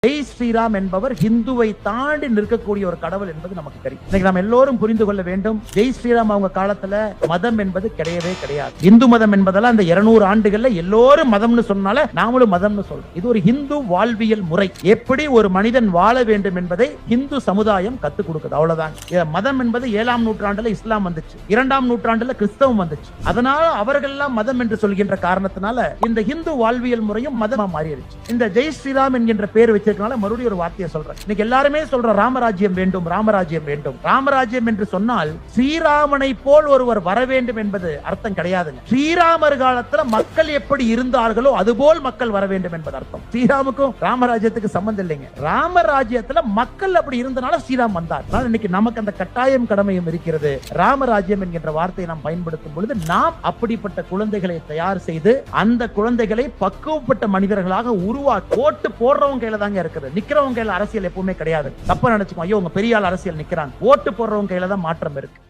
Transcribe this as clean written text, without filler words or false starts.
ஜெய் ஸ்ரீராம் என்பவர் ஹிந்துவை தாண்டி நிற்கக்கூடிய ஒரு கடவுள் என்பது நமக்கு தெரியும். இன்னைக்கு நாம் எல்லோரும் புரிந்து கொள்ள வேண்டும், ஜெய் ஸ்ரீராம் அவங்க காலத்துல மதம் என்பது கிடையவே கிடையாது. இந்து மதம் என்பதெல்லாம் அந்த 200 ஆண்டுகள்ல எல்லோரும் மதம்னு சொன்னால நாமளும் மதம்னு சொல்றோம். இது ஒரு ஹிந்து வாழ்வியல் முறை. எப்படி ஒரு மனிதன் வாழ வேண்டும் என்பதை ஹிந்து சமுதாயம் கத்துக் கொடுக்குது, அவ்வளவுதான். மதம் என்பது 7ஆம் நூற்றாண்டுல இஸ்லாம் வந்துச்சு, 2ஆம் நூற்றாண்டுல கிறிஸ்தவம் வந்துச்சு. அதனால அவர்கள் எல்லாம் மதம் என்று சொல்கின்ற காரணத்தினால இந்த ஹிந்து வாழ்வியல் முறையும் மதமா மாறிடுச்சு. இந்த ஜெய் ஸ்ரீராம் என்கின்ற பேர் வச்சு மறுபடியும் ஒரு வார்த்தையை சொல்றேன். இன்னைக்கு எல்லாருமே சொல்ற ராமராஜ்யம் வேண்டும், ராமராஜ்யம் வேண்டும். ராமராஜ்யம் என்று சொன்னால் ஸ்ரீராமனை போல் ஒருவர் வர வேண்டும் என்பது அர்த்தம் கிடையாதுங்க. ஸ்ரீராமர் காலத்துல மக்கள் எப்படி இருந்தார்களோ அதுபோல் மக்கள் வர வேண்டும் என்பது அர்த்தம். ஸ்ரீராமுக்கும் ராமராஜ்யத்துக்கு சம்பந்தம் இல்லைங்க. ராமராஜ்யத்துல மக்கள் அப்படி இருந்தனால ஸ்ரீராம் வந்தார். இன்னைக்கு நமக்கு அந்த கட்டாயம் கடமையும் இருக்கிறது. ராமராஜ்யம் என்கின்ற வார்த்தையை நாம் பயன்படுத்தும் பொழுது நாம் அப்படிப்பட்ட குழந்தைகளை தயார் செய்து அந்த குழந்தைகளை பக்குவப்பட்ட மனிதர்களாக உருவாக்கி ஓட்டு போடுறவங்க கையில தாங்க இருக்குது, நிக்கிறவங்க கையில அரசியல் எப்பவுமே கிடையாது. தப்பா நினைச்சுக்கோ, ஐயோ உங்க பெரிய ஆள் அரசியல் நிக்கிறாங்க, ஓட்டு போடுறவங்க கையில தான் மாற்றம் இருக்கு.